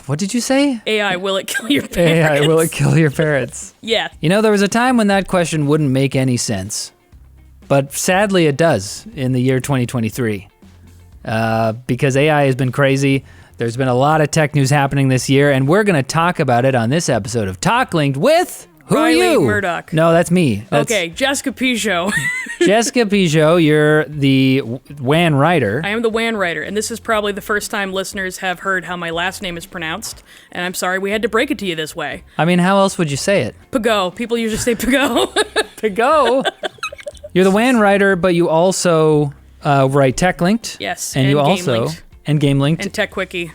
What did you say? AI, will it kill your parents? AI, will it kill your parents? Yeah. You know, there was a time when that question wouldn't make any sense. But sadly, it does in the year 2023. Because AI has been crazy. There's been a lot of tech news happening this year, and we're going to talk about it on this episode of Talk Linked with... Who Riley are you? Murdoch. No, that's me. Okay, Jessica Pichot. Jessica Pichot, you're the WAN writer. I am the WAN writer, and this is probably the first time listeners have heard how my last name is pronounced, and I'm sorry we had to break it to you this way. I mean, how else would you say it? Pigot. People usually say Pigot. Pigot? You're the WAN writer, but you also write Tech Linked. Yes, and you Game also... Linked. And Game Linked. And Tech Wiki.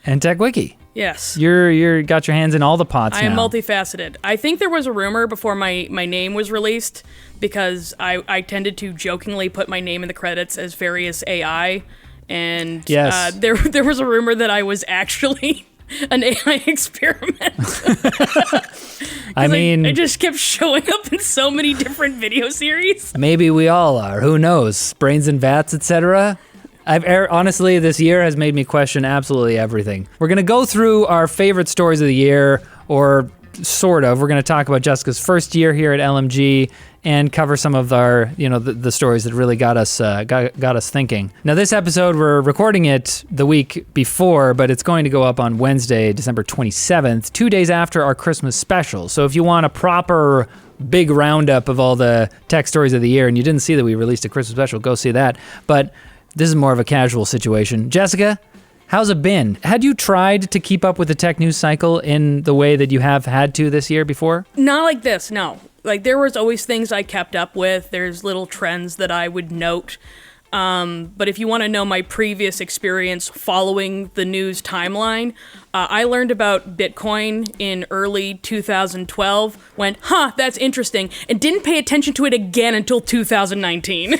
And Tech Wiki. Yes. You're got your hands in all the pots I am now. multifaceted. I think there was a rumor before my name was released because I tended to jokingly put my name in the credits as various AI, and yes. There was a rumor that I was actually an AI experiment. I mean... I just kept showing up in so many different video series. Maybe we all are. Who knows? Brains and vats, etc. Honestly, this year has made me question absolutely everything. We're going to go through our favorite stories of the year, or sort of. We're going to talk about Jessica's first year here at LMG and cover some of our, the stories that really got us thinking. Now, this episode, we're recording it the week before, but it's going to go up on Wednesday, December 27th, 2 days after our Christmas special. So if you want a proper big roundup of all the tech stories of the year, and you didn't see that we released a Christmas special, go see that. But this is more of a casual situation. Jessica, how's it been? Had you tried to keep up with the tech news cycle in the way that you have had to this year before? Not like this, no. Like, there was always things I kept up with. There's little trends that I would note. But if you want to know my previous experience following the news timeline, I learned about Bitcoin in early 2012, went, that's interesting, and didn't pay attention to it again until 2019.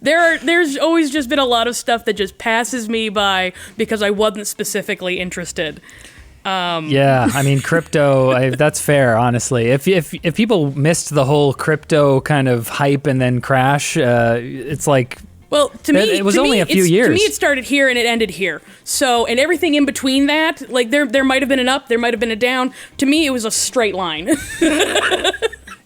There's always just been a lot of stuff that just passes me by because I wasn't specifically interested. Yeah, I mean, crypto, that's fair, honestly. If people missed the whole crypto kind of hype and then crash, it's like... Well, to me, it was only a few years. To me, it started here and it ended here. So, and everything in between that, like there might have been an up, there might have been a down. To me, it was a straight line.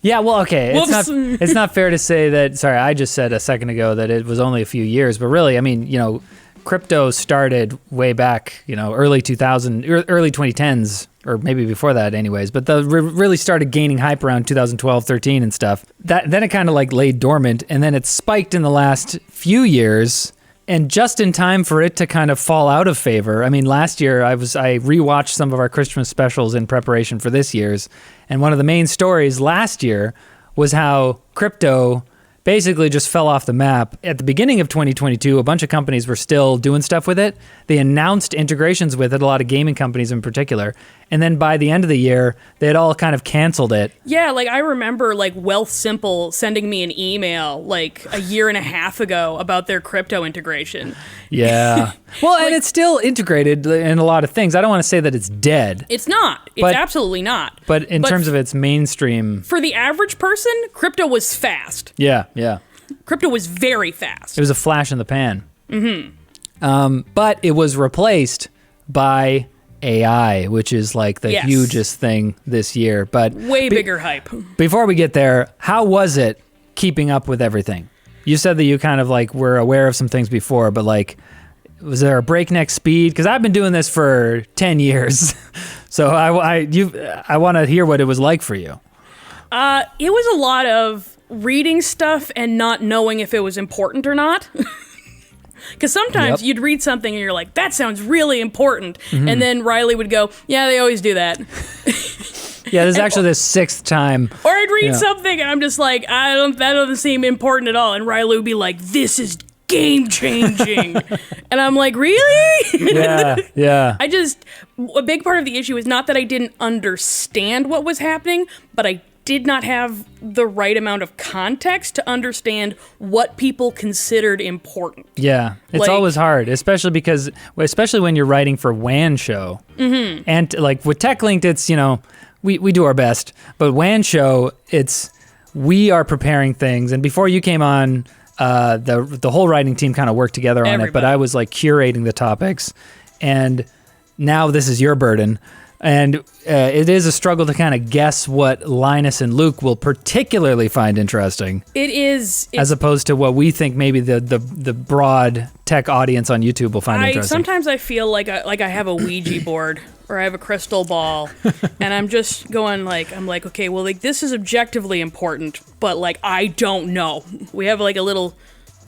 Yeah, well, okay. Whoops. It's not fair to say that, sorry, I just said a second ago that it was only a few years, but really, I mean, crypto started way back, early 2010s, or maybe before that anyways, but really started gaining hype around 2012, 13 and stuff. Then it kind of like laid dormant, and then it spiked in the last few years, and just in time for it to kind of fall out of favor. I mean, last year I rewatched some of our Christmas specials in preparation for this year's, and one of the main stories last year was how crypto basically just fell off the map. At the beginning of 2022, a bunch of companies were still doing stuff with it. They announced integrations with it, a lot of gaming companies in particular. And then by the end of the year, they had all kind of canceled it. Yeah, like I remember like Wealth Simple sending me an email like a year and a half ago about their crypto integration. Yeah. Well, and it's still integrated in a lot of things. I don't want to say that it's dead. It's not. It's absolutely not. But in terms of its mainstream... For the average person, crypto was fast. Yeah. Crypto was very fast. It was a flash in the pan. Mm-hmm. But it was replaced by AI, which is like the hugest thing this year. But way bigger hype. Before we get there, how was it keeping up with everything? You said that you kind of like were aware of some things before, but like, was there a breakneck speed? Because I've been doing this for 10 years. So I want to hear what it was like for you. It was a lot of reading stuff and not knowing if it was important or not. Because sometimes you'd read something and you're like, that sounds really important. Mm-hmm. And then Riley would go, yeah, they always do that. Yeah, this is actually the sixth time. Or I'd read something and I'm just like, that doesn't seem important at all. And Riley would be like, this is game changing. And I'm like, really? Yeah. A big part of the issue is not that I didn't understand what was happening, but I did not have the right amount of context to understand what people considered important. Yeah, it's always hard, especially when you're writing for WAN Show. Mm-hmm. And like with Tech Linked, it's, we do our best, but WAN Show, we are preparing things. And before you came on, the whole writing team kind of worked together on it, but I was like curating the topics. And now this is your burden. And it is a struggle to kind of guess what Linus and Luke will particularly find interesting. It is. As opposed to what we think maybe the broad tech audience on YouTube will find interesting. Sometimes I feel like I have a Ouija board or I have a crystal ball, and I'm just going I'm like, okay, well, like this is objectively important, but like I don't know. We have like a little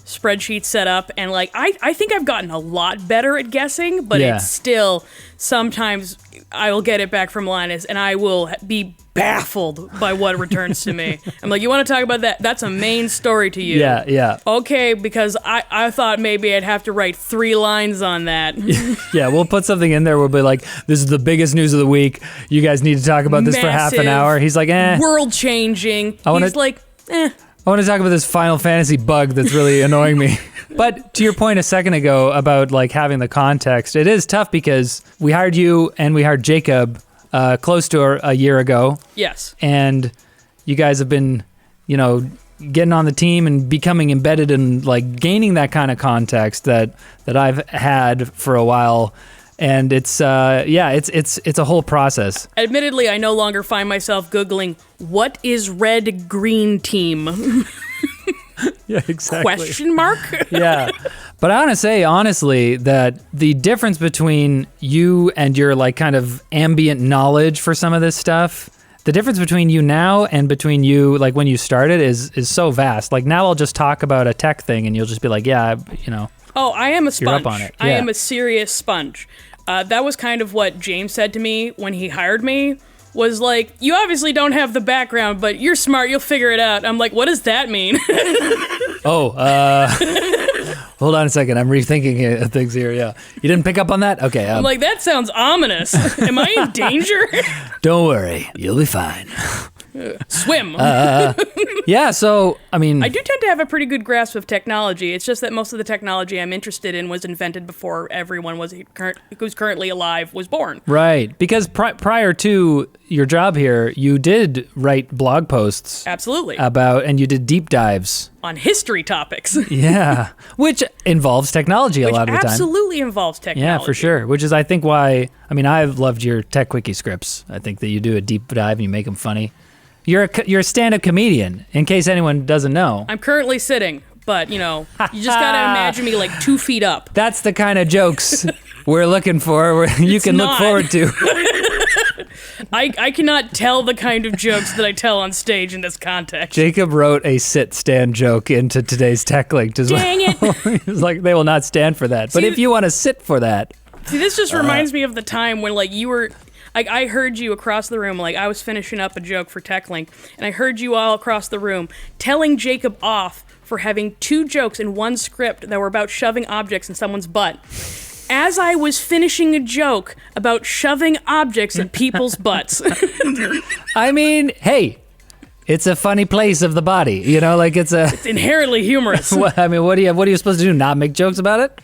spreadsheet set up, and like I think I've gotten a lot better at guessing, but it's still sometimes I will get it back from Linus and I will be baffled by what returns to me. I'm like, you want to talk about that? That's a main story to you. Yeah. Okay, because I thought maybe I'd have to write 3 lines on that. Yeah, we'll put something in there. We'll be like, this is the biggest news of the week. You guys need to talk about this for half an hour. He's like, world changing. He's like, I want to talk about this Final Fantasy bug that's really annoying me. But to your point a second ago about like having the context, it is tough because we hired you and we hired Jacob close to a year ago. Yes. And you guys have been, getting on the team and becoming embedded and like gaining that kind of context that I've had for a while. And it's a whole process. Admittedly, I no longer find myself Googling, what is red green team? Yeah, exactly. Question mark? Yeah. But I want to say, honestly, that the difference between you and your like kind of ambient knowledge for some of this stuff, the difference between you now and between you like when you started is so vast. Like now I'll just talk about a tech thing and you'll just be like, Oh, I am a sponge. You're up on it. Yeah. I am a serious sponge. That was kind of what James said to me when he hired me, was like, you obviously don't have the background, but you're smart, you'll figure it out. I'm like, what does that mean? Hold on a second. I'm rethinking things here. Yeah. You didn't pick up on that? Okay. I'm like, that sounds ominous. Am I in danger? Don't worry. You'll be fine. Swim. Yeah, so, I mean... I do tend to have a pretty good grasp of technology. It's just that most of the technology I'm interested in was invented before everyone who's currently alive was born. Right, because prior to your job here, you did write blog posts. Absolutely. And you did deep dives. On history topics. Yeah, which involves technology a lot of the time. Absolutely involves technology. Yeah, for sure, which is, I think, why... I mean, I've loved your Tech Wiki scripts. I think that you do a deep dive and you make them funny. You're a stand-up comedian, in case anyone doesn't know. I'm currently sitting, but, you just gotta imagine me like 2 feet up. That's the kind of jokes we're looking for, where you can look forward to. I cannot tell the kind of jokes that I tell on stage in this context. Jacob wrote a sit-stand joke into today's Tech Link as well. Dang it! He's like, they will not stand for that. But if you want to sit for that... See, this just reminds me of the time when, like, you were... I heard you across the room, like I was finishing up a joke for TechLink, and I heard you all across the room telling Jacob off for having 2 jokes in one script that were about shoving objects in someone's butt. As I was finishing a joke about shoving objects in people's butts. I mean, hey, it's a funny place of the body, it's inherently humorous. What are you supposed to do? Not make jokes about it?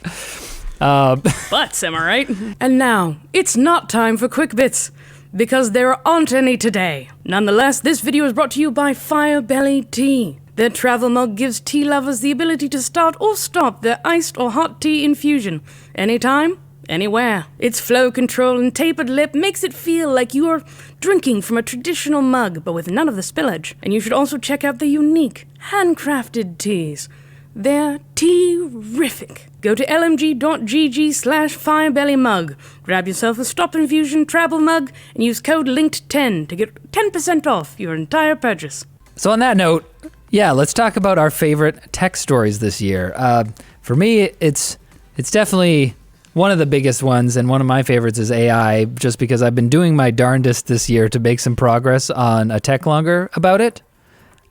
Butts, am I right? And now, it's not time for quick bits, because there aren't any today. Nonetheless, this video is brought to you by Firebelly Tea. Their travel mug gives tea lovers the ability to start or stop their iced or hot tea infusion, anytime, anywhere. Its flow control and tapered lip makes it feel like you are drinking from a traditional mug, but with none of the spillage. And you should also check out the unique, handcrafted teas. They're tea-rific. Go to lmg.gg/firebellymug. Grab yourself a Stop Infusion travel mug and use code LINKED10 to get 10% off your entire purchase. So on that note, yeah, let's talk about our favorite tech stories this year. For me, it's definitely one of the biggest ones, and one of my favorites is AI, just because I've been doing my darndest this year to make some progress on a tech longer about it,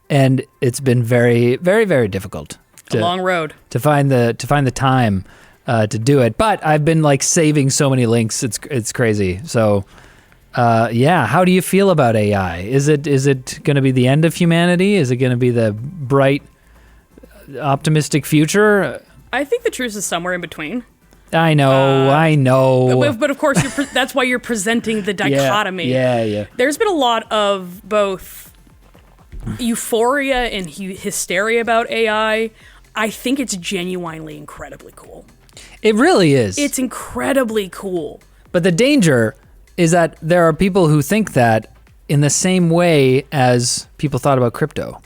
and it's been very, very, very difficult. A long road to find the time to do it, but I've been like saving so many links. It's crazy. So, how do you feel about AI? Is it going to be the end of humanity? Is it going to be the bright, optimistic future? I think the truth is somewhere in between. I know. But of course, that's why you're presenting the dichotomy. Yeah. There's been a lot of both euphoria and hysteria about AI. I think it's genuinely incredibly cool. It really is. It's incredibly cool. But the danger is that there are people who think that in the same way as people thought about crypto.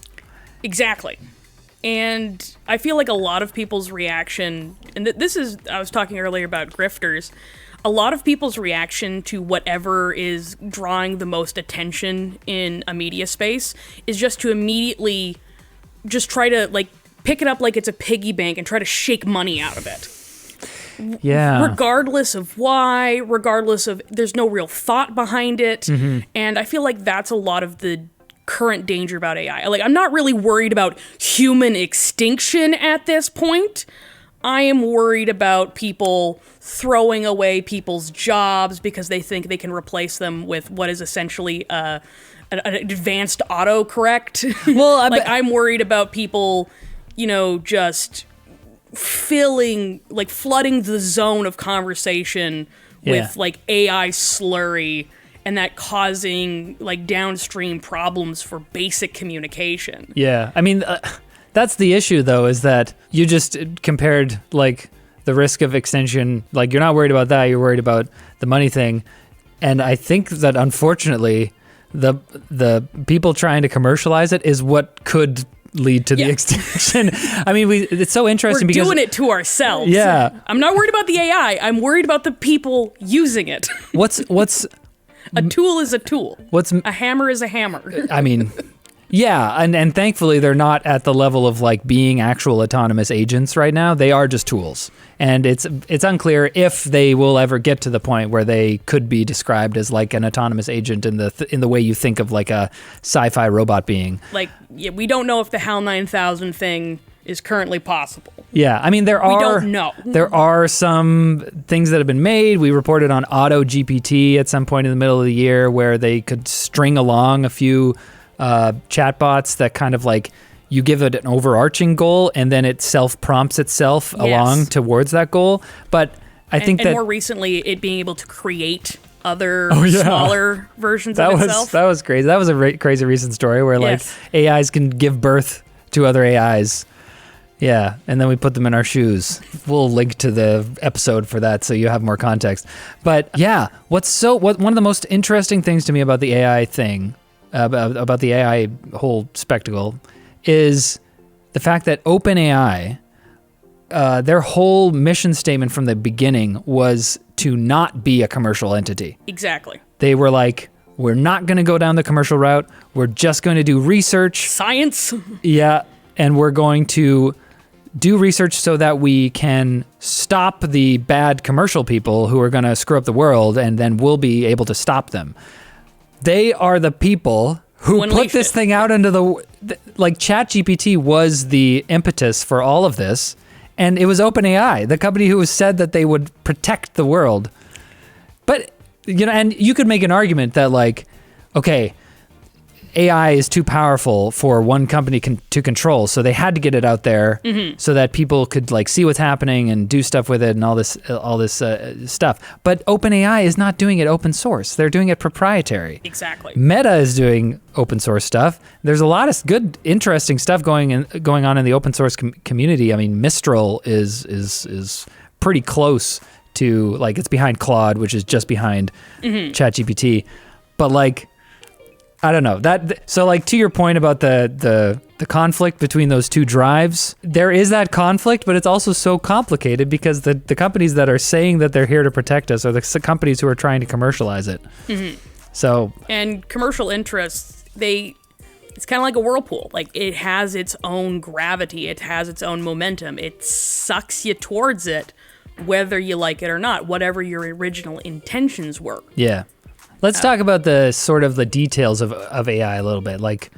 Exactly. And I feel like a lot of people's reaction, and this is, I was talking earlier about grifters, a lot of people's reaction to whatever is drawing the most attention in a media space is just to immediately just try to like pick it up like it's a piggy bank and try to shake money out of it. Yeah. Regardless of why, regardless of, there's no real thought behind it. Mm-hmm. And I feel like that's a lot of the current danger about AI. Like, I'm not really worried about human extinction at this point. I am worried about people throwing away people's jobs because they think they can replace them with what is essentially an advanced autocorrect. Well, I'm worried about people, just flooding the zone of conversation with like AI slurry, and that causing like downstream problems for basic communication. Yeah. I mean, that's the issue though, is that you just compared like the risk of extinction. Like, you're not worried about that. You're worried about the money thing. And I think that unfortunately the people trying to commercialize it is what could lead to the extinction. I mean, it's so interesting because we're doing it to ourselves. Yeah. I'm not worried about the AI. I'm worried about the people using it. What's a tool is a tool. A hammer is a hammer. I mean, yeah, and thankfully they're not at the level of like being actual autonomous agents right now. They are just tools. And it's unclear if they will ever get to the point where they could be described as like an autonomous agent in the way you think of like a sci-fi robot being. Like, we don't know if the HAL 9000 thing is currently possible. Yeah, I mean, we don't know. There are some things that have been made. We reported on Auto GPT at some point in the middle of the year where they could string along a few chatbots that kind of like, you give it an overarching goal and then it self-prompts itself along towards that goal. But I think that more recently, it being able to create other smaller versions of itself. That was crazy. That was a crazy recent story where like AIs can give birth to other AIs. Yeah, and then we put them in our shoes. We'll link to the episode for that so you have more context. But yeah, one of the most interesting things to me about the AI thing, about the AI whole spectacle, is the fact that OpenAI, their whole mission statement from the beginning was to not be a commercial entity. Exactly. They were like, we're not going to go down the commercial route. We're just going to do research. Science. Yeah, and we're going to do research so that we can stop the bad commercial people who are going to screw up the world, and then we'll be able to stop them. They are the people who put this thing out into like ChatGPT was the impetus for all of this, and it was OpenAI, the company who said that they would protect the world. But, and you could make an argument that like, okay, AI is too powerful for one company to control, so they had to get it out there so that people could like see what's happening and do stuff with it and all this stuff. But OpenAI is not doing it open source; they're doing it proprietary. Exactly. Meta is doing open source stuff. There's a lot of good, interesting stuff going on in the open source community. I mean, Mistral is pretty close to like it's behind Claude, which is just behind ChatGPT, but like. I don't know so like to your point about the conflict between those two drives, there is that conflict, but it's also so complicated because the companies that are saying that they're here to protect us are the companies who are trying to commercialize it. So, and commercial interests, it's kind of like a whirlpool. Like, it has its own gravity, it has its own momentum, it sucks you towards it, whether you like it or not, whatever your original intentions were. Yeah. Let's talk about the sort of the details of AI a little bit. Like,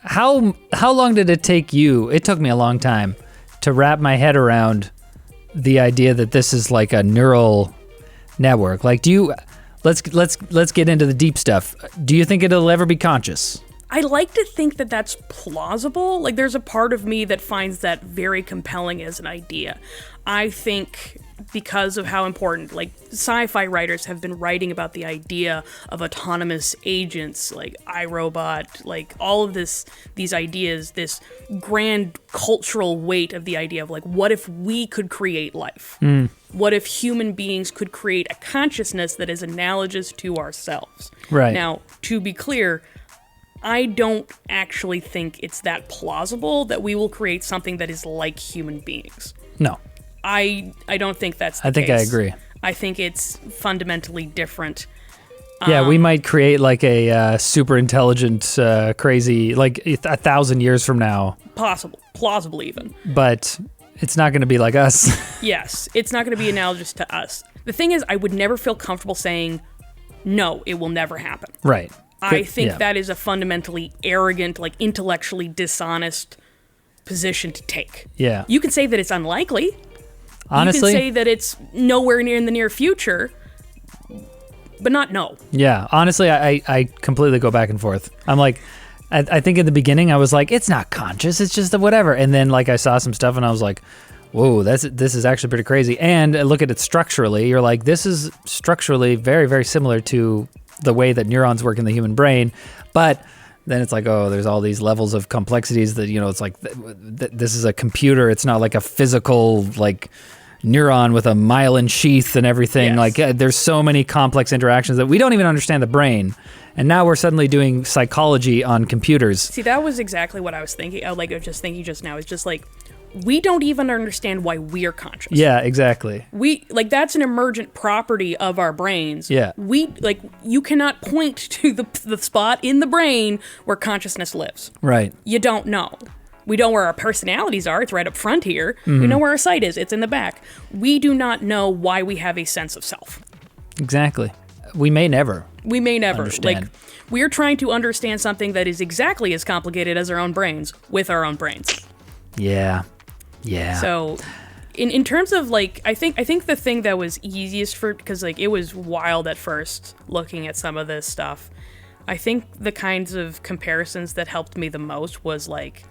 how long did it take you? It took me a long time to wrap my head around the idea that this is like a neural network. Like, let's get into the deep stuff. Do you think it'll ever be conscious? I like to think that that's plausible. Like, there's a part of me that finds that very compelling as an idea. I think because of how important, like, sci-fi writers have been writing about the idea of autonomous agents, like iRobot, like all of these ideas, this grand cultural weight of the idea of, like, what if we could create life? What if human beings could create a consciousness that is analogous to ourselves? Right. Now, to be clear, I don't actually think it's that plausible that we will create something that is like human beings. No. I don't think that's the I think case. I agree. I think it's fundamentally different. Yeah, we might create like a super intelligent, crazy, like 1,000 years from now. Plausible even. But it's not going to be like us. Yes, it's not going to be analogous to us. The thing is, I would never feel comfortable saying, no, it will never happen. Right. I think that is a fundamentally arrogant, like intellectually dishonest position to take. Yeah. You can say that it's unlikely. Honestly, you can say that it's nowhere near in the near future, but not no. Yeah. Honestly, I completely go back and forth. I'm like, I think in the beginning I was like, it's not conscious, it's just a whatever. And then like I saw some stuff and I was like, whoa, this is actually pretty crazy. And look at it structurally. You're like, this is structurally very, very similar to the way that neurons work in the human brain. But then it's like, oh, there's all these levels of complexities that, it's like, this is a computer. It's not like a physical, like, neuron with a myelin sheath and everything. Yes. Like, there's so many complex interactions that we don't even understand the brain. And now we're suddenly doing psychology on computers. See, that was exactly what I was thinking. I was just thinking just now. It's just like, we don't even understand why we're conscious. Yeah, exactly. That's an emergent property of our brains. Yeah. You cannot point to the spot in the brain where consciousness lives. Right. You don't know. We know where our personalities are. It's right up front here. We know where our sight is. It's in the back. We do not know why we have a sense of self. Exactly. We may never. Understand. Like, we're trying to understand something that is exactly as complicated as our own brains with our own brains. Yeah. Yeah. So, in terms of like, I think the thing that was easiest because like it was wild at first looking at some of this stuff. I think the kinds of comparisons that helped me the most was like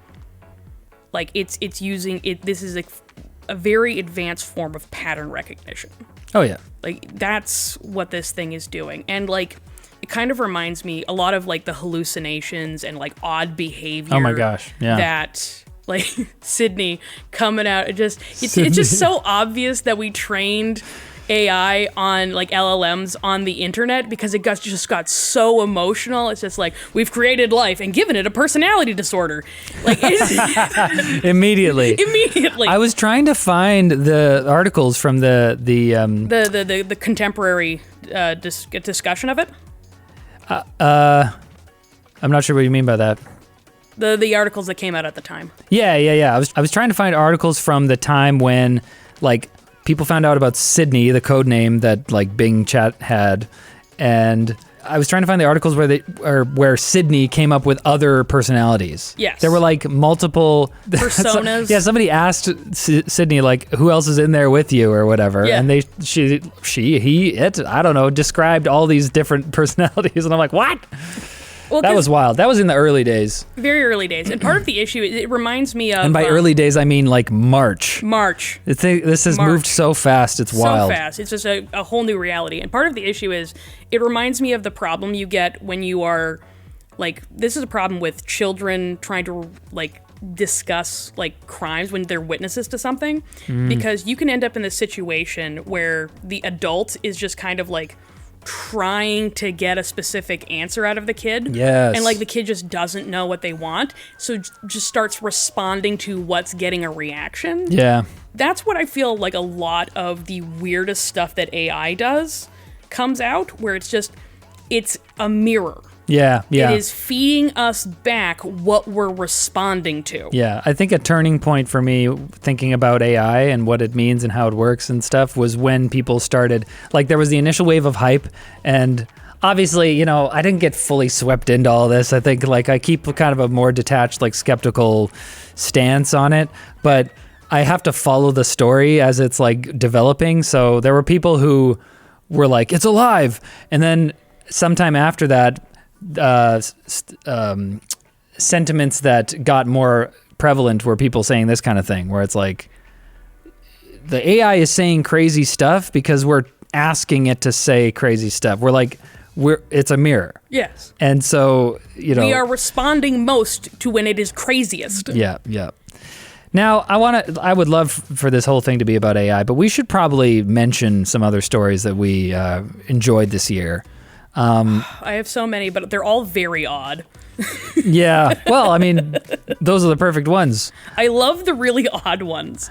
it's using it. This is a very advanced form of pattern recognition. Oh yeah. Like that's what this thing is doing, and like it kind of reminds me a lot of like the hallucinations and like odd behavior. Oh my gosh. Yeah. That. Like Sydney coming out, it's just so obvious that we trained AI on like LLMs on the internet because it just got so emotional. It's just like, we've created life and given it a personality disorder. Like immediately. I was trying to find the articles from the contemporary discussion of it. I'm not sure what you mean by that. The articles that came out at the time. Yeah. I was trying to find articles from the time when, like, people found out about Sydney, the code name that, like, Bing Chat had, and I was trying to find the articles where Sydney came up with other personalities. Yes. There were, like, multiple personas. Yeah, somebody asked Sydney, like, who else is in there with you or whatever, and I don't know, described all these different personalities, and I'm like, what? Well, that was wild. That was in the early days. Very early days. And part of the issue, it reminds me of... And by early days, I mean like March. This has moved so fast, it's wild. So fast. It's just a whole new reality. And part of the issue is, it reminds me of the problem you get when you are... Like, this is a problem with children trying to, like, discuss, like, crimes when they're witnesses to something. Because you can end up in this situation where the adult is just kind of, like... trying to get a specific answer out of the kid. Yes. And like the kid just doesn't know what they want, so just starts responding to what's getting a reaction. Yeah. That's what I feel like a lot of the weirdest stuff that AI does comes out, where it's a mirror. Yeah. It is feeding us back what we're responding to. Yeah, I think a turning point for me thinking about AI and what it means and how it works and stuff was when people started, like there was the initial wave of hype, and obviously, I didn't get fully swept into all this. I think like I keep kind of a more detached, like skeptical stance on it, but I have to follow the story as it's like developing. So there were people who were like, it's alive. And then sometime after that, sentiments that got more prevalent were people saying this kind of thing, where it's like, the AI is saying crazy stuff because we're asking it to say crazy stuff. It's a mirror. Yes. And so, we are responding most to when it is craziest. Yeah. Now, I would love for this whole thing to be about AI, but we should probably mention some other stories that we enjoyed this year. I have so many, but they're all very odd. Yeah. Well, I mean, those are the perfect ones. I love the really odd ones.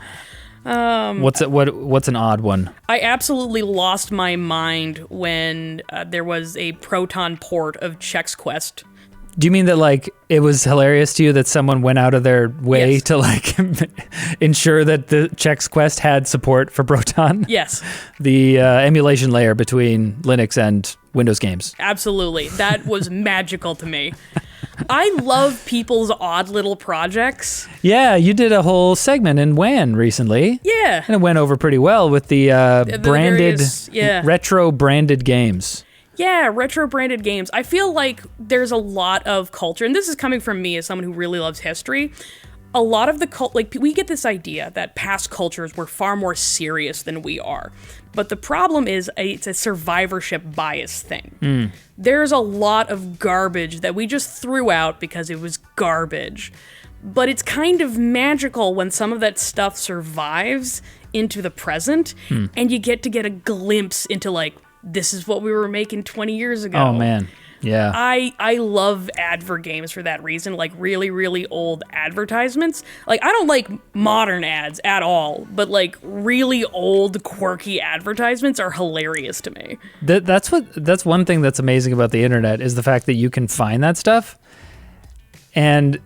What's an odd one? I absolutely lost my mind when there was a Proton port of Chex Quest. Do you mean that it was hilarious to you that someone went out of their way to ensure that the Chex Quest had support for Proton? Yes. The emulation layer between Linux and Windows games. Absolutely. That was magical to me. I love people's odd little projects. Yeah, you did a whole segment in WAN recently. Yeah. And it went over pretty well with the branded, retro branded games. Yeah, retro branded games. I feel like there's a lot of culture, and this is coming from me as someone who really loves history. A lot of the we get this idea that past cultures were far more serious than we are. But the problem is it's a survivorship bias thing. There's a lot of garbage that we just threw out because it was garbage. But it's kind of magical when some of that stuff survives into the present, and you get a glimpse into this is what we were making 20 years ago. Oh man. Yeah. I love advert games for that reason, really, really old advertisements. I don't like modern ads at all, but really old, quirky advertisements are hilarious to me. That's one thing that's amazing about the internet is the fact that you can find that stuff. And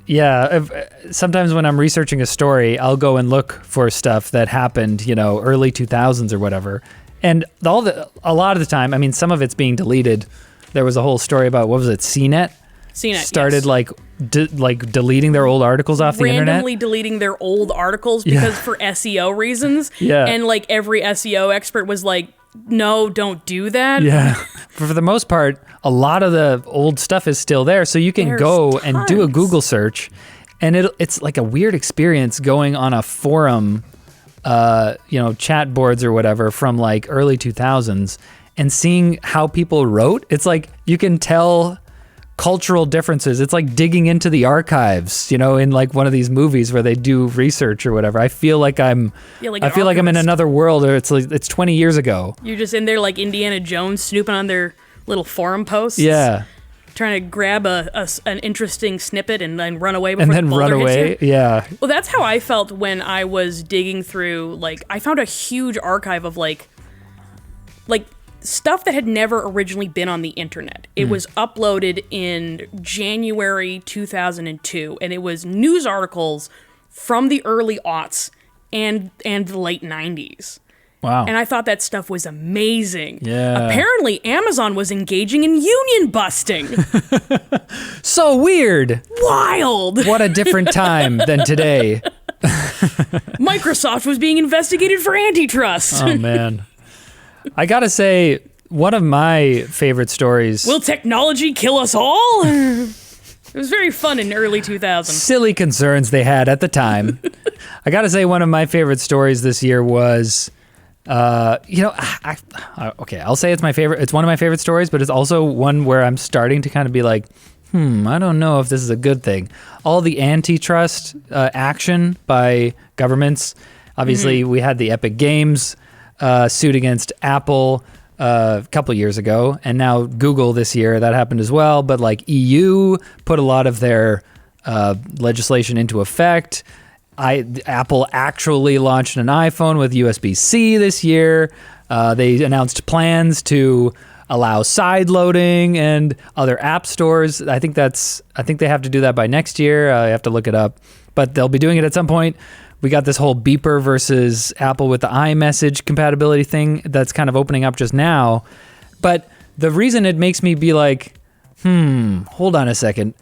sometimes when I'm researching a story, I'll go and look for stuff that happened, early 2000s or whatever. And a lot of the time, I mean, some of it's being deleted. There was a whole story about, what was it, CNET? CNET started yes. Deleting their old articles off the internet. Randomly deleting their old articles because for SEO reasons. Yeah. And every SEO expert was no, don't do that. Yeah. For the most part, a lot of the old stuff is still there. So you can go and do a Google search, and it's like a weird experience going on a forum, chat boards or whatever from early 2000s and seeing how people wrote. It's you can tell cultural differences. It's digging into the archives, in one of these movies where they do research or whatever. I feel like I'm in another world, or it's 20 years ago. You're just in there like Indiana Jones snooping on their little forum posts. Yeah. Trying to grab an interesting snippet and then run away before and then the boulder run away. hits you. Yeah. Well, that's how I felt when I was digging through. I found a huge archive of stuff that had never originally been on the internet. It was uploaded in January 2002, and it was news articles from the early aughts and the late 90s. Wow. And I thought that stuff was amazing. Yeah. Apparently, Amazon was engaging in union busting. So weird. Wild. What a different time than today. Microsoft was being investigated for antitrust. Oh, man. I gotta say, one of my favorite stories... Will technology kill us all? It was very fun in early 2000s. Silly concerns they had at the time. I gotta say, one of my favorite stories this year was... okay, I'll say it's my favorite. It's one of my favorite stories, but it's also one where I'm starting to kind of be like, I don't know if this is a good thing. All the antitrust action by governments. Obviously, we had the Epic Games suit against Apple a couple years ago, and now Google this year. That happened as well. But EU put a lot of their legislation into effect. Apple actually launched an iPhone with USB-C this year. They announced plans to allow side loading and other app stores. I think they have to do that by next year. I have to look it up, but they'll be doing it at some point. We got this whole beeper versus Apple with the iMessage compatibility thing that's kind of opening up just now. But the reason it makes me be like, hold on a second,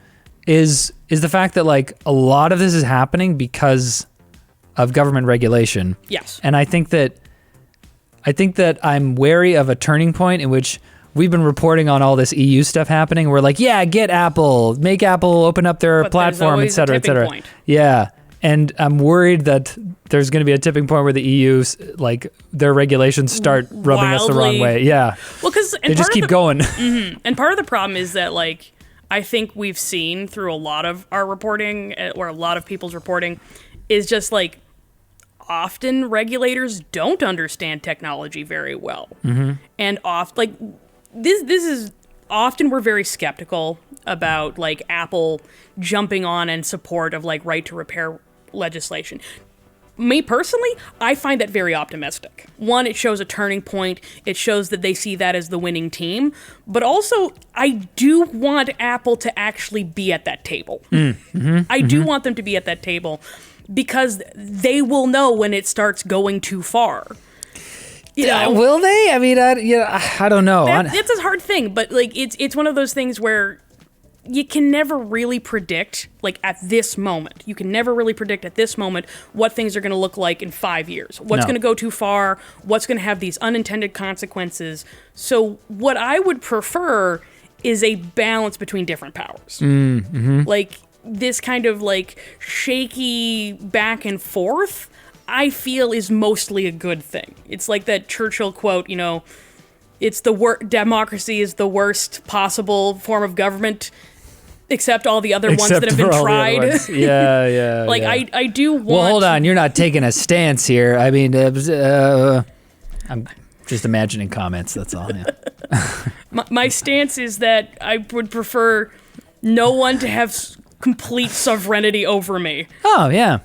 is the fact that a lot of this is happening because of government regulation. Yes. And I think that I'm wary of a turning point in which we've been reporting on all this EU stuff happening. We're like, yeah, get Apple, make Apple open up their platform, et cetera, et cetera. Point. Yeah. And I'm worried that there's going to be a tipping point where the EU, like their regulations start rubbing us the wrong way. Yeah. Well, because they just keep going. Mm-hmm. And part of the problem is that, like, I think we've seen through a lot of our reporting, or a lot of people's reporting, is just like often regulators don't understand technology very well. Mm-hmm. And this is often we're very skeptical about like Apple jumping on in support of like right to repair legislation. Me personally, I find that very optimistic. One, it shows a turning point. It shows that they see that as the winning team. But also, I do want Apple to actually be at that table. I do want them to be at that table because they will know when it starts going too far. Will they? I mean, I don't know. That's a hard thing, but like it's one of those things where you can never really predict, like at this moment, what things are going to look like in 5 years. What's going to go too far? What's going to have these unintended consequences? So what I would prefer is a balance between different powers. Like this kind of like shaky back and forth, I feel is mostly a good thing. It's like that Churchill quote, it's democracy is the worst possible form of government, except all the other ones that have been tried. Yeah. Like, yeah. I do want... Well, hold on. You're not taking a stance here. I mean, I'm just imagining comments. That's all. Yeah. my stance is that I would prefer no one to have complete sovereignty over me. Oh, yeah.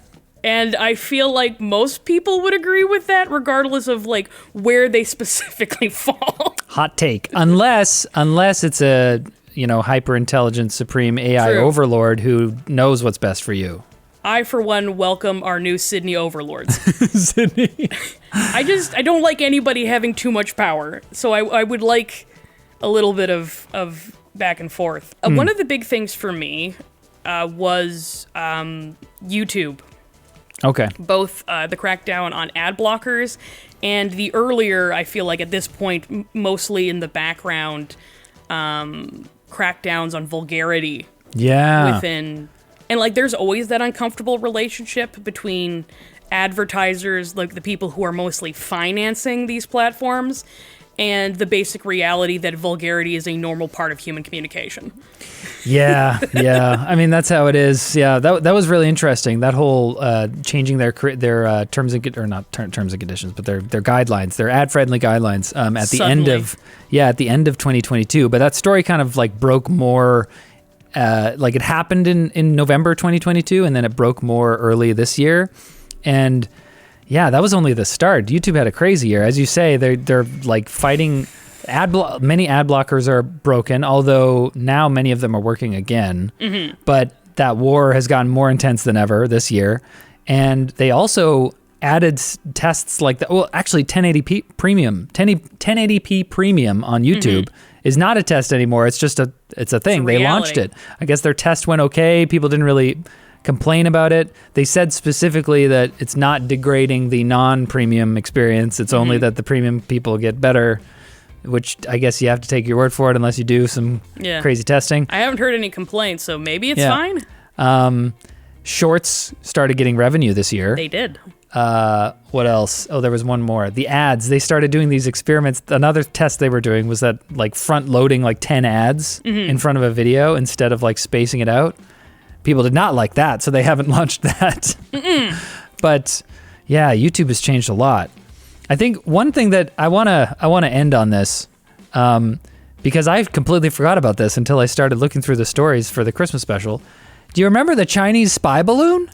And I feel like most people would agree with that, regardless of like where they specifically fall. Hot take. Unless it's a hyper intelligent supreme AI overlord who knows what's best for you. I, for one, welcome our new Sydney overlords. Sydney. I don't like anybody having too much power, so I would like a little bit of back and forth. One of the big things for me was YouTube. Okay. Both the crackdown on ad blockers and the earlier, I feel like at this point, mostly in the background, crackdowns on vulgarity. Yeah. Within, and like there's always that uncomfortable relationship between advertisers, like the people who are mostly financing these platforms, and the basic reality that vulgarity is a normal part of human communication. Yeah. I mean, that's how it is. Yeah, that was really interesting. That whole changing their terms and or not terms and conditions, but their guidelines, their ad-friendly guidelines at the end of 2022. But that story kind of like broke more. Like it happened in November 2022, and then it broke more early this year, and. Yeah, that was only the start. YouTube had a crazy year. As you say, they're like fighting many ad blockers are broken, although now many of them are working again. Mm-hmm. But that war has gotten more intense than ever this year. And they also added tests like that. Well, actually 1080p premium on YouTube is not a test anymore. It's just it's a thing. They launched it. I guess their test went okay. People didn't really complain about it. They said specifically that it's not degrading the non-premium experience. It's only that the premium people get better, which I guess you have to take your word for it unless you do some crazy testing. I haven't heard any complaints, so maybe it's fine. Shorts started getting revenue this year. They did. What else? Oh, there was one more. The ads. They started doing these experiments. Another test they were doing was that like front loading like 10 ads in front of a video instead of like spacing it out. People did not like that, so they haven't launched that. But yeah, YouTube has changed a lot. I think one thing that I wanna end on this, because I completely forgot about this until I started looking through the stories for the Christmas special. Do you remember the Chinese spy balloon?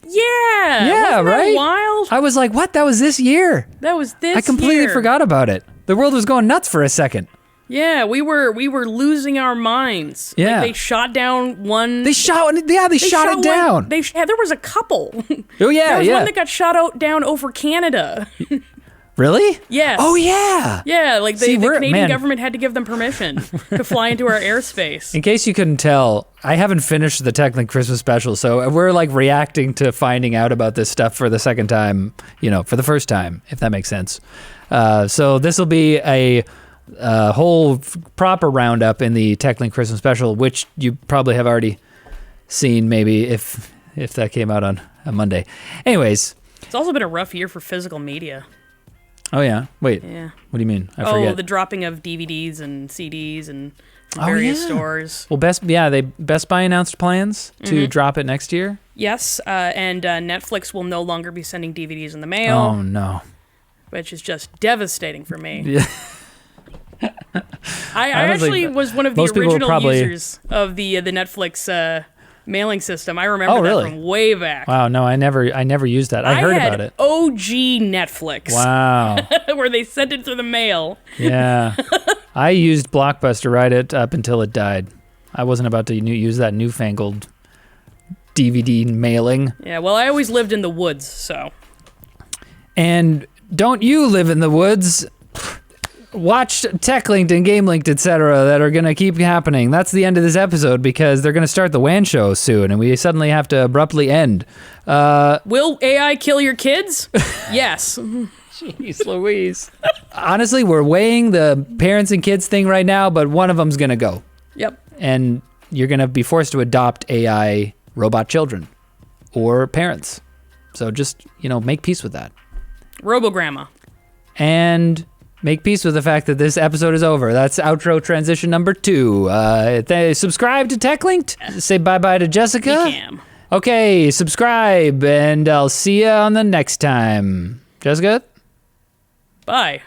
Yeah, wasn't right. That wild. I was like, what? That was this year. That was this year. I completely forgot about it. The world was going nuts for a second. Yeah, we were losing our minds. Yeah, like they shot down one. They shot it down. There was a couple. Oh yeah, there was one that got shot down over Canada. Really? Yes. Oh yeah. Yeah, like the Canadian government had to give them permission to fly into our airspace. In case you couldn't tell, I haven't finished the Techlink Christmas special, so we're like reacting to finding out about this stuff for the second time. For the first time, if that makes sense. So this will be a whole proper roundup in the Techlink Christmas special, which you probably have already seen, maybe if if that came out on a Monday. Anyways. It's also been a rough year for physical media. Oh, yeah. Wait. Yeah. What do you mean? I forget. Oh, the dropping of DVDs and CDs and various stores. Well, Best Buy announced plans to drop it next year. Yes, and Netflix will no longer be sending DVDs in the mail. Oh, no. Which is just devastating for me. Yeah. I actually was one of the original users of the Netflix mailing system. I remember that from way back. Wow, no, I never used that. I heard about it. OG Netflix. Wow. Where they sent it through the mail. Yeah. I used Blockbuster right up until it died. I wasn't about to use that newfangled DVD mailing. Yeah, well, I always lived in the woods, so. And don't you live in the woods? Watch TechLinked and GameLinked, etc. that are going to keep happening. That's the end of this episode because they're going to start the WAN show soon, and we suddenly have to abruptly end. Will AI kill your kids? Yes. Jeez Louise. Honestly, we're weighing the parents and kids thing right now, but one of them's going to go. Yep. And you're going to be forced to adopt AI robot children or parents. So just, make peace with that. Robograndma. And make peace with the fact that this episode is over. That's outro transition number 2. Subscribe to TechLinked. Say bye-bye to Jessica. Cam. Okay, subscribe, and I'll see you on the next time. Jessica? Bye.